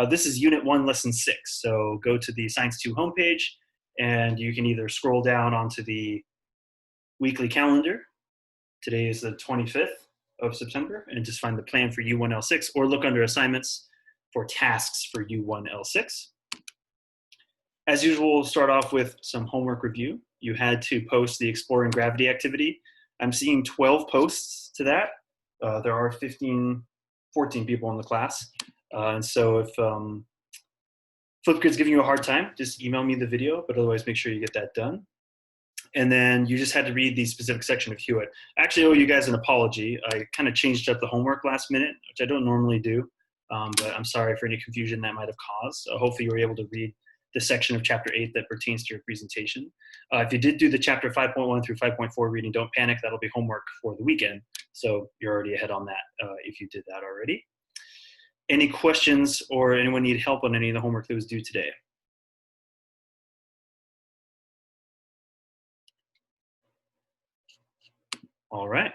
This is Unit 1, Lesson 6. So go to the Science2 homepage, and you can either scroll down onto the weekly calendar. Today is the 25th of September, and just find the plan for U1L6, or look under assignments for tasks for U1L6. As usual, we'll start off with some homework review. You had to post the Exploring Gravity activity. I'm seeing 12 posts to that. There are 14 people in the class. And so if Flipgrid's giving you a hard time, just email me the video, but otherwise make sure you get that done. And then you just had to read the specific section of Hewitt. I actually owe you guys an apology. I kind of changed up the homework last minute, which I don't normally do, but I'm sorry for any confusion that might have caused. So hopefully you were able to read the section of Chapter 8 that pertains to your presentation. If you did do the Chapter 5.1 through 5.4 reading, don't panic. That'll be homework for the weekend. So you're already ahead on that if you did that already. Any questions or anyone need help on any of the homework that was due today? All right.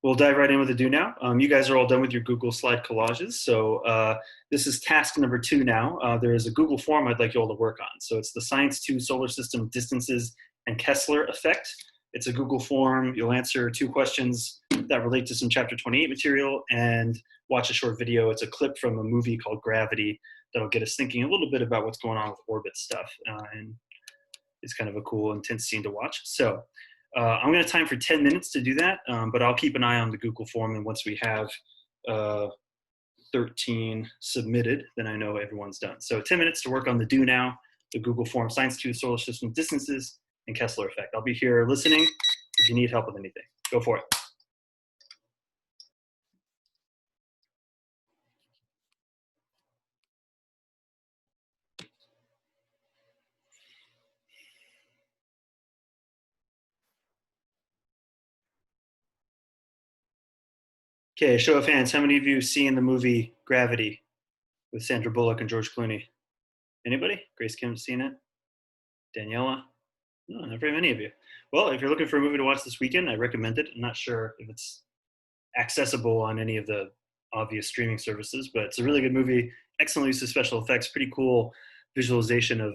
We'll dive right in with the do now. You guys are all done with your Google slide collages. So this is task number 2 now. There is a Google form I'd like you all to work on. So it's the Science2 Solar System Distances and Kessler Effect. It's a Google form. You'll answer 2 questions that relate to some Chapter 28 material and watch a short video. It's a clip from a movie called Gravity that'll get us thinking a little bit about what's going on with orbit stuff. And it's kind of a cool, intense scene to watch. So I'm going to time for 10 minutes to do that, but I'll keep an eye on the Google form, and once we have 13 submitted, then I know everyone's done. So 10 minutes to work on the do now, the Google form, Science2 Solar System Distances and Kessler Effect. I'll be here listening if you need help with anything. Go for it. Okay, show of hands. How many of you have seen the movie Gravity with Sandra Bullock and George Clooney? Anybody? Grace Kim's seen it? Daniela? No, not very many of you. Well, if you're looking for a movie to watch this weekend, I recommend it. I'm not sure if it's accessible on any of the obvious streaming services, but it's a really good movie. Excellent use of special effects, pretty cool visualization of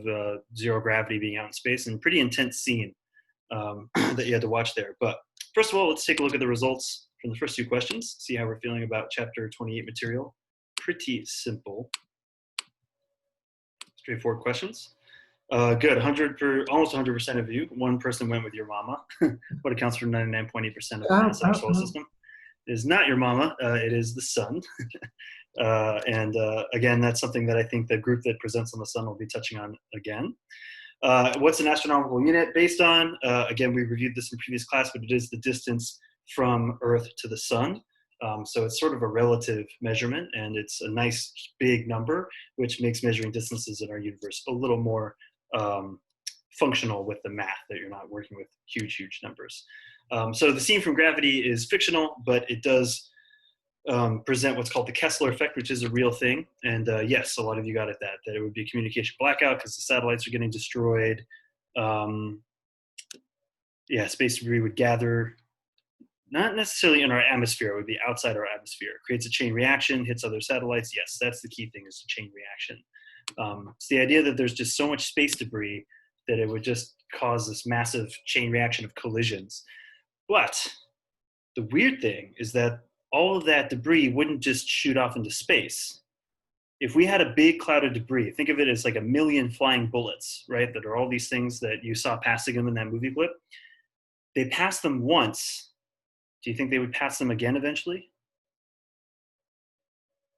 zero gravity being out in space, and pretty intense scene that you had to watch there. But first of all, let's take a look at the results from the first 2 questions, see how we're feeling about Chapter 28 material. Pretty simple, straightforward questions. Good, almost 100% of you. 1 person went with your mama. What accounts for 99.8% of the mass of our solar system? It is not your mama, it is the sun. Again, that's something that I think the group that presents on the sun will be touching on again. What's an astronomical unit based on? Again, we reviewed this in previous class, but it is the distance from Earth to the sun. So it's sort of a relative measurement, and it's a nice big number, which makes measuring distances in our universe a little more functional with the math, that you're not working with huge numbers. So the scene from Gravity is fictional, but it does present what's called the Kessler effect, which is a real thing. And yes, a lot of you got at that it would be a communication blackout because the satellites are getting destroyed. Space debris would gather, not necessarily in our atmosphere, it would be outside our atmosphere. It creates a chain reaction, hits other satellites. Yes, that's the key thing, is the chain reaction. It's the idea that there's just so much space debris that it would just cause this massive chain reaction of collisions. But the weird thing is that all of that debris wouldn't just shoot off into space. If we had a big cloud of debris, think of it as like a million flying bullets, right? That are all these things that you saw passing them in that movie clip. They passed them once. Do you think they would pass them again eventually?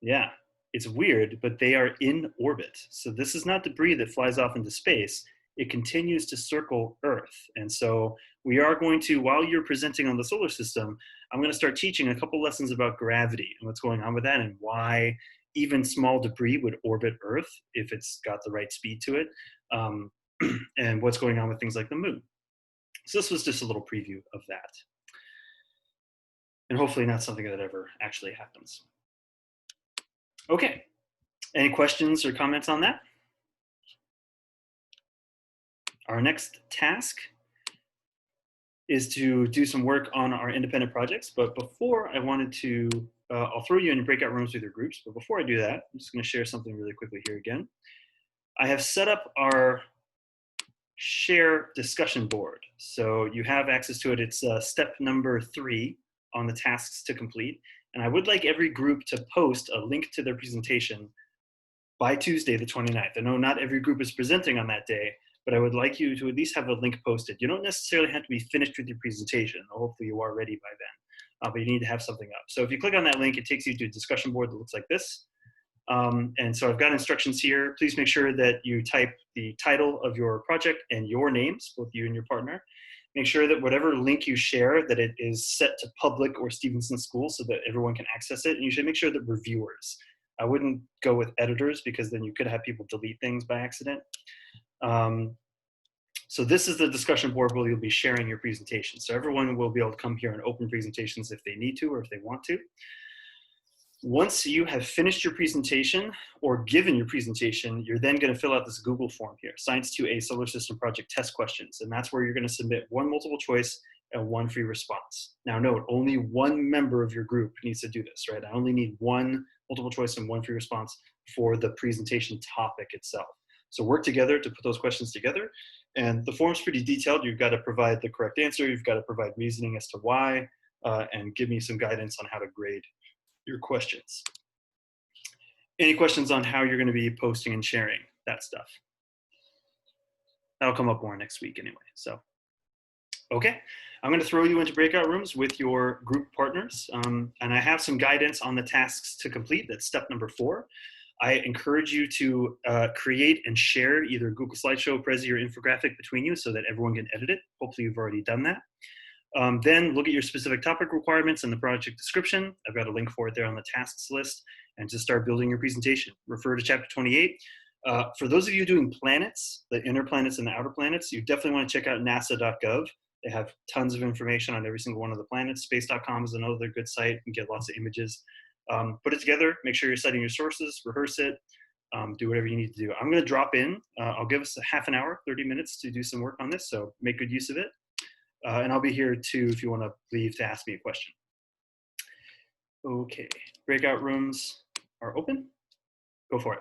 Yeah, it's weird, but they are in orbit. So this is not debris that flies off into space. It continues to circle Earth. And so we are going to, while you're presenting on the solar system, I'm going to start teaching a couple lessons about gravity and what's going on with that, and why even small debris would orbit Earth if it's got the right speed to it, and what's going on with things like the moon. So this was just a little preview of that. And hopefully not something that ever actually happens. Okay, any questions or comments on that? Our next task is to do some work on our independent projects, but before, I wanted to I'll throw you in breakout rooms with your groups. But before I do that, I'm just going to share something really quickly here again. I have set up our share discussion board. So you have access to it. It's step number 3 on the tasks to complete. And I would like every group to post a link to their presentation by Tuesday, the 29th. I know not every group is presenting on that day, but I would like you to at least have a link posted. You don't necessarily have to be finished with your presentation. Hopefully you are ready by then, but you need to have something up. So if you click on that link, it takes you to a discussion board that looks like this. And so I've got instructions here. Please make sure that you type the title of your project and your names, both you and your partner. Make sure that whatever link you share, that it is set to public or Stevenson School so that everyone can access it. And you should make sure that reviewers. I wouldn't go with editors because then you could have people delete things by accident. So this is the discussion board where you'll be sharing your presentation. So everyone will be able to come here and open presentations if they need to or if they want to. Once you have finished your presentation or given your presentation, you're then going to fill out this Google form here, Science2A Solar System Project Test Questions. And that's where you're going to submit 1 multiple choice and 1 free response. Now note, only 1 member of your group needs to do this, right? I only need 1 multiple choice and 1 free response for the presentation topic itself. So work together to put those questions together. And the form's pretty detailed. You've got to provide the correct answer. You've got to provide reasoning as to why, and give me some guidance on how to grade your questions. Any questions on how you're going to be posting and sharing that stuff? That'll come up more next week anyway. So, okay, I'm going to throw you into breakout rooms with your group partners. And I have some guidance on the tasks to complete. That's step number 4. I encourage you to create and share either Google Slideshow, Prezi, or infographic between you so that everyone can edit it. Hopefully you've already done that. Then look at your specific topic requirements in the project description. I've got a link for it there on the tasks list, and just start building your presentation. Refer to chapter 28. For those of you doing planets, the inner planets and the outer planets, you definitely want to check out nasa.gov. They have tons of information on every single one of the planets. Space.com is another good site. You can get lots of images. Put it together, make sure you're citing your sources, rehearse it, do whatever you need to do. I'm going to drop in. I'll give us a half an hour, 30 minutes to do some work on this, so make good use of it. And I'll be here too if you want to leave to ask me a question. Okay, breakout rooms are open. Go for it.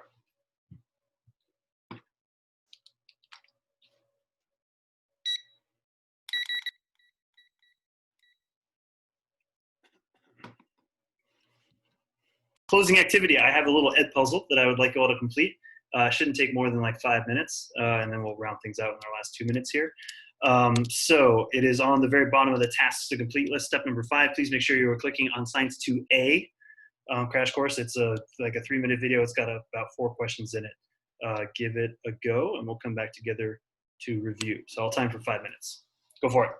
Closing activity, I have a little Ed puzzle that I would like you all to complete. Shouldn't take more than like 5 minutes, and then we'll round things out in our last 2 minutes here. So it is on the very bottom of the tasks to complete list. Step number 5, please make sure you are clicking on Science2A crash course. It's like a 3-minute video. It's got about 4 questions in it. Give it a go, and we'll come back together to review. So I'll time for 5 minutes. Go for it.